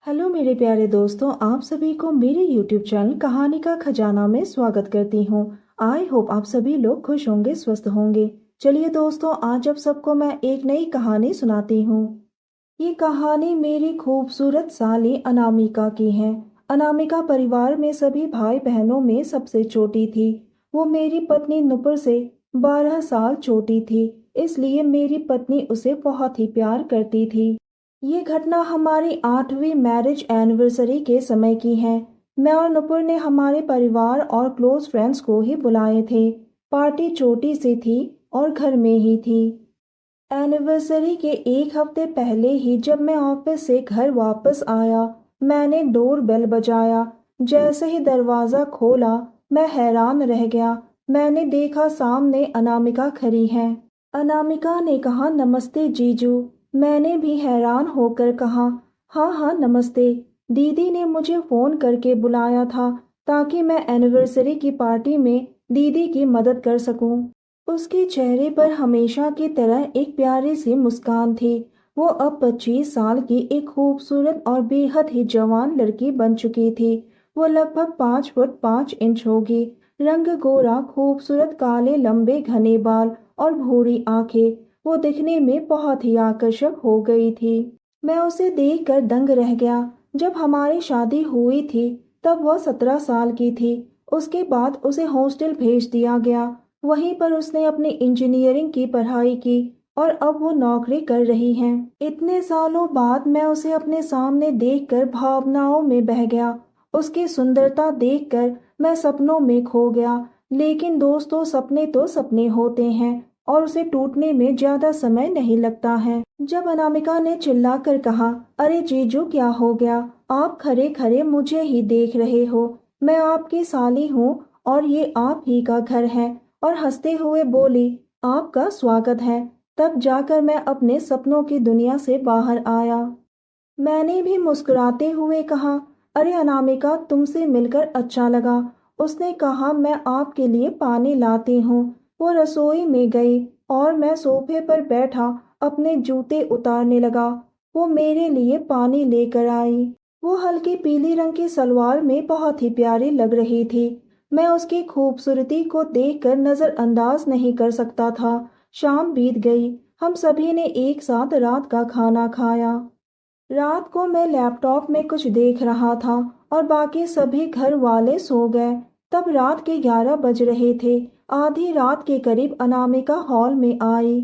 Hello मेरे प्यारे दोस्तों, आप सभी को मेरे YouTube चैनल कहानी का खजाना में स्वागत करती हूँ। आई होप आप सभी लोग खुश होंगे, स्वस्थ होंगे। चलिए दोस्तों, आज आप सबको मैं एक नई कहानी सुनाती हूँ। ये कहानी मेरी खूबसूरत साली अनामिका की है। अनामिका परिवार में सभी भाई बहनों में सबसे छोटी थी। वो मेरी पत्नी नुपुर से 12 साल छोटी थी, इसलिए मेरी पत्नी उसे बहुत ही प्यार करती थी। ये घटना हमारी 8वीं मैरिज एनिवर्सरी के समय की है। मैं और नुपुर ने हमारे परिवार और क्लोज फ्रेंड्स को ही बुलाए थे। पार्टी छोटी सी थी और घर में ही थी। एनिवर्सरी के एक हफ्ते पहले ही जब मैं ऑफिस से घर वापस आया, मैंने डोर बेल बजाया। जैसे ही दरवाज़ा खोला, मैं हैरान रह गया। मैंने देखा सामने अनामिका खड़ी है। अनामिका ने कहा, नमस्ते जीजू। मैंने भी हैरान होकर कहा, हाँ हाँ नमस्ते। दीदी ने मुझे फ़ोन करके बुलाया था ताकि मैं एनिवर्सरी की पार्टी में दीदी की मदद कर सकूं। उसके चेहरे पर हमेशा की तरह एक प्यारी सी मुस्कान थी। वो अब 25 साल की एक खूबसूरत और बेहद ही जवान लड़की बन चुकी थी। वो लगभग 5 फुट 5 इंच होगी। रंग गोरा, खूबसूरत काले लंबे घने बाल और भूरी आंखें। वो दिखने में बहुत ही आकर्षक हो गई थी। मैं उसे देखकर दंग रह गया। जब हमारी शादी हुई थी तब वह 17 साल की थी। उसके बाद उसे हॉस्टल भेज दिया गया। वहीं पर उसने अपनी इंजीनियरिंग की पढ़ाई की और अब वो नौकरी कर रही हैं। इतने सालों बाद मैं उसे अपने सामने देखकर भावनाओं में बह गया। उसकी सुंदरता देखकर मैं सपनों में खो गया। लेकिन दोस्तों, सपने तो सपने होते हैं और उसे टूटने में ज्यादा समय नहीं लगता है। जब अनामिका ने चिल्लाकर कहा, अरे जीजू क्या हो गया? आप खड़े खड़े मुझे ही देख रहे हो। मैं आपकी साली हूँ और ये आप ही का घर है। और हंसते हुए बोली, आपका स्वागत है। तब जाकर मैं अपने सपनों की दुनिया से बाहर आया। मैंने भी मुस्कुराते हुए कहा, अरे अनामिका, तुमसे मिलकर अच्छा लगा। उसने कहा, मैं आपके लिए पानी लाती हूँ। वो रसोई में गई और मैं सोफे पर बैठा अपने जूते उतारने लगा। वो मेरे लिए पानी लेकर आई। वो हल्की पीली रंग की सलवार में बहुत ही प्यारी लग रही थी। मैं उसकी खूबसूरती को देखकर नजरअंदाज नहीं कर सकता था। शाम बीत गई। हम सभी ने एक साथ रात का खाना खाया। रात को मैं लैपटॉप में कुछ देख रहा था और बाकी सभी घर वाले सो गए। तब रात के 11 बज रहे थे। आधी रात के करीब अनामिका हॉल में आई।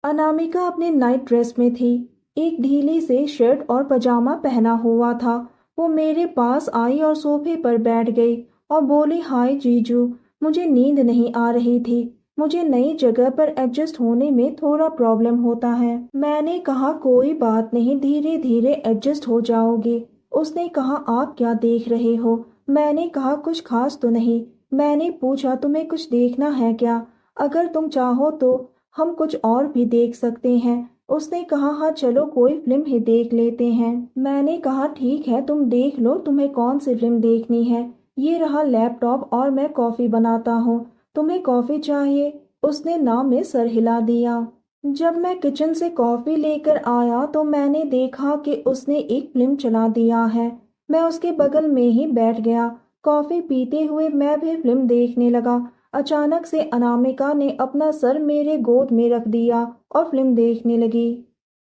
अनामिका अपने नाइट ड्रेस में थी। एक ढीली से शर्ट और पजामा पहना हुआ था। वो मेरे पास आई और सोफे पर बैठ गई और बोली, हाय जीजू। मुझे नींद नहीं आ रही थी। मुझे नई जगह पर एडजस्ट होने में थोड़ा प्रॉब्लम होता है। मैंने कहा, कोई बात नहीं, धीरे धीरे एडजस्ट हो जाओगे। उसने कहा, आप क्या देख रहे हो? मैंने कहा, कुछ खास तो नहीं। मैंने पूछा, तुम्हें कुछ देखना है क्या? अगर तुम चाहो तो हम कुछ और भी देख सकते हैं। उसने कहा, हाँ चलो कोई फिल्म ही देख लेते हैं। मैंने कहा, ठीक है, तुम देख लो, तुम्हें कौन सी फिल्म देखनी है। ये रहा लैपटॉप और मैं कॉफी बनाता हूँ। तुम्हें कॉफी चाहिए? उसने ना में सर हिला दिया। जब मैं किचन से कॉफी लेकर आया तो मैंने देखा कि उसने एक फिल्म चला दिया है। मैं उसके बगल में ही बैठ गया। कॉफी पीते हुए मैं भी फिल्म देखने लगा। अचानक से अनामिका ने अपना सर मेरे गोद में रख दिया और फिल्म देखने लगी।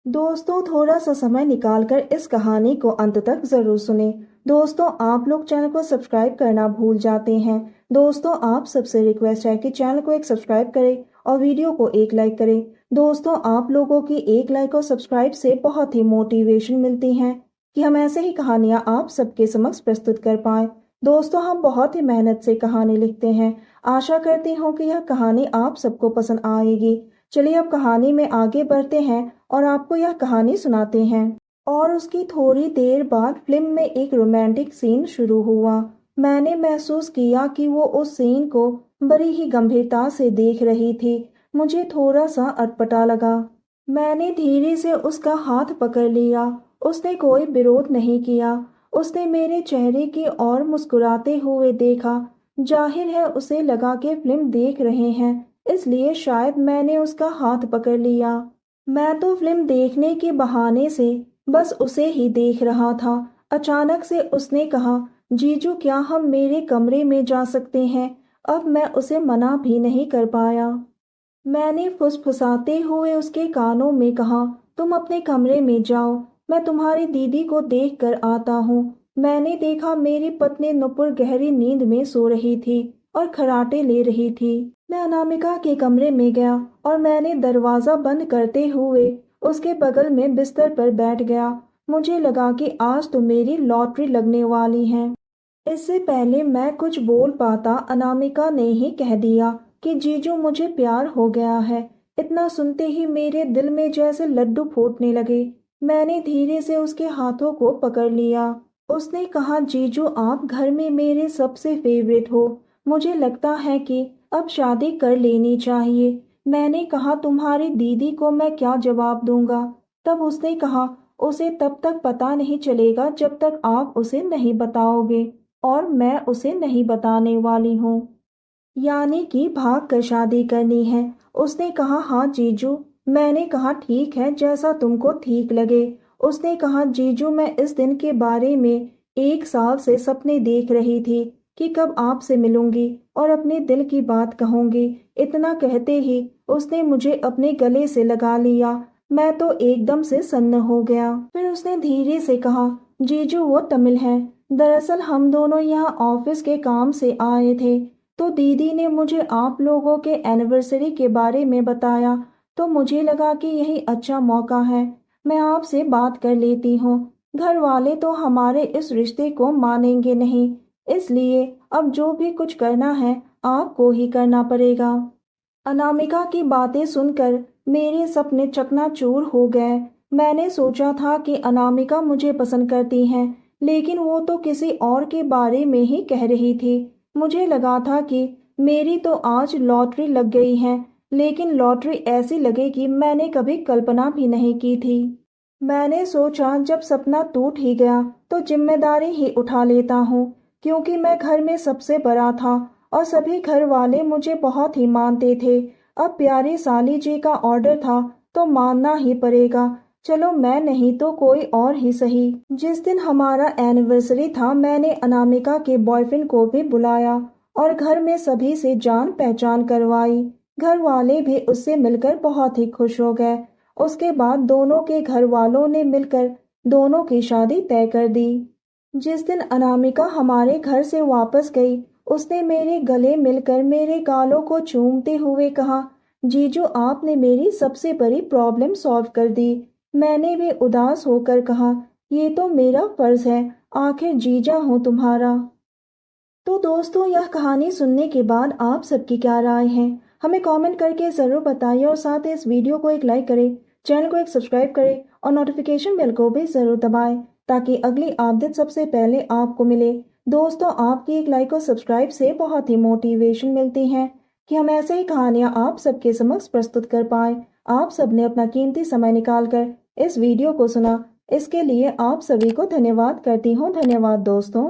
दोस्तों, थोड़ा सा समय निकालकर इस कहानी को अंत तक जरूर सुने। दोस्तों, आप लोग चैनल को सब्सक्राइब करना भूल जाते हैं। दोस्तों, आप सबसे रिक्वेस्ट है कि चैनल को एक सब्सक्राइब करें और वीडियो को एक लाइक करें। दोस्तों, आप लोगों की एक लाइक और सब्सक्राइब से बहुत ही मोटिवेशन मिलती है कि हम ऐसे ही कहानियां आप सबके समक्ष प्रस्तुत कर पाए। दोस्तों, हम बहुत ही मेहनत से कहानी लिखते हैं। आशा करती हूँ कि यह कहानी आप सबको पसंद आएगी। चलिए अब कहानी में आगे बढ़ते हैं और आपको यह कहानी सुनाते हैं। और उसकी थोड़ी देर बाद फिल्म में एक रोमांटिक सीन शुरू हुआ। मैंने महसूस किया कि वो उस सीन को बड़ी ही गंभीरता से देख रही थी। मुझे थोड़ा सा अटपटा लगा। मैंने धीरे से उसका हाथ पकड़ लिया। उसने कोई विरोध नहीं किया। उसने मेरे चेहरे की ओर मुस्कुराते हुए देखा। जाहिर है उसे लगा कि फिल्म देख रहे हैं, इसलिए शायद मैंने उसका हाथ पकड़ लिया। मैं तो फिल्म देखने के बहाने से बस उसे ही देख रहा था। अचानक से उसने कहा, जीजू क्या हम मेरे कमरे में जा सकते हैं? अब मैं उसे मना भी नहीं कर पाया। मैंने फुसफुसाते हुए उसके कानों में कहा, तुम अपने कमरे में जाओ, मैं तुम्हारी दीदी को देख कर आता हूँ। मैंने देखा मेरी पत्नी नुपुर गहरी नींद में सो रही थी और खर्राटे ले रही थी। मैं अनामिका के कमरे में गया और मैंने दरवाज़ा बंद करते हुए उसके बगल में बिस्तर पर बैठ गया। मुझे लगा कि आज तो मेरी लॉटरी लगने वाली है। इससे पहले मैं कुछ बोल पाता, अनामिका ने ही कह दिया कि जीजू मुझे प्यार हो गया है। इतना सुनते ही मेरे दिल में जैसे लड्डू फूटने लगे। मैंने धीरे से उसके हाथों को पकड़ लिया। उसने कहा, जीजू आप घर में मेरे सबसे फेवरेट हो। मुझे लगता है कि अब शादी कर लेनी चाहिए। मैंने कहा, तुम्हारी दीदी को मैं क्या जवाब दूंगा? तब उसने कहा, उसे तब तक पता नहीं चलेगा जब तक आप उसे नहीं बताओगे, और मैं उसे नहीं बताने वाली हूँ। यानी कि भाग कर शादी करनी है। उसने कहा, हाँ जीजू। मैंने कहा, ठीक है, जैसा तुमको ठीक लगे। उसने कहा, जीजू मैं इस दिन के बारे में 1 साल से सपने देख रही थी कि कब आपसे मिलूंगी और अपने दिल की बात कहूंगी। इतना कहते ही उसने मुझे अपने गले से लगा लिया। मैं तो एकदम से सन्न हो गया। फिर उसने धीरे से कहा, जीजू वो तमिल है। दरअसल हम दोनों यहाँ ऑफिस के काम से आए थे, तो दीदी ने मुझे आप लोगों के एनिवर्सरी के बारे में बताया, तो मुझे लगा कि यही अच्छा मौका है, मैं आपसे बात कर लेती हूँ। घर वाले तो हमारे इस रिश्ते को मानेंगे नहीं, इसलिए अब जो भी कुछ करना है आपको ही करना पड़ेगा। अनामिका की बातें सुनकर मेरे सपने चकनाचूर हो गए। मैंने सोचा था कि अनामिका मुझे पसंद करती हैं, लेकिन वो तो किसी और के बारे में ही कह रही थी। मुझे लगा था कि मेरी तो आज लॉटरी लग गई है, लेकिन लॉटरी ऐसी लगेगी मैंने कभी कल्पना भी नहीं की थी। मैंने सोचा जब सपना टूट ही गया तो जिम्मेदारी ही उठा लेता हूँ, क्योंकि मैं घर में सबसे बड़ा था और सभी घर वाले मुझे बहुत ही मानते थे। अब प्यारी साली जी का ऑर्डर था तो मानना ही पड़ेगा। चलो मैं नहीं तो कोई और ही सही। जिस दिन हमारा एनिवर्सरी था मैंने अनामिका के बॉयफ्रेंड को भी बुलाया और घर में सभी से जान पहचान करवाई। घर वाले भी उससे मिलकर बहुत ही खुश हो गए। उसके बाद दोनों के घर वालों ने मिलकर दोनों की शादी तय कर दी। जिस दिन अनामिका हमारे घर से वापस गई, उसने मेरे गले मिलकर मेरे गालों को चूमते हुए कहा, जीजू आपने मेरी सबसे बड़ी प्रॉब्लम सॉल्व कर दी। मैंने भी उदास होकर कहा, ये तो मेरा फर्ज है, आखिर जीजा हूँ तुम्हारा। तो दोस्तों, यह कहानी सुनने के बाद आप सबकी क्या राय है, हमें कमेंट करके ज़रूर बताइए और साथ ही इस वीडियो को एक लाइक करें, चैनल को एक सब्सक्राइब करें और नोटिफिकेशन बेल को भी ज़रूर दबाएं ताकि अगली अपडेट सबसे पहले आपको मिले। दोस्तों, आपकी एक लाइक और सब्सक्राइब से बहुत ही मोटिवेशन मिलती है कि हम ऐसे ही कहानियाँ आप सबके समक्ष प्रस्तुत कर पाए। आप सबने अपना कीमती समय निकाल कर इस वीडियो को सुना, इसके लिए आप सभी को धन्यवाद करती हूँ। धन्यवाद दोस्तों।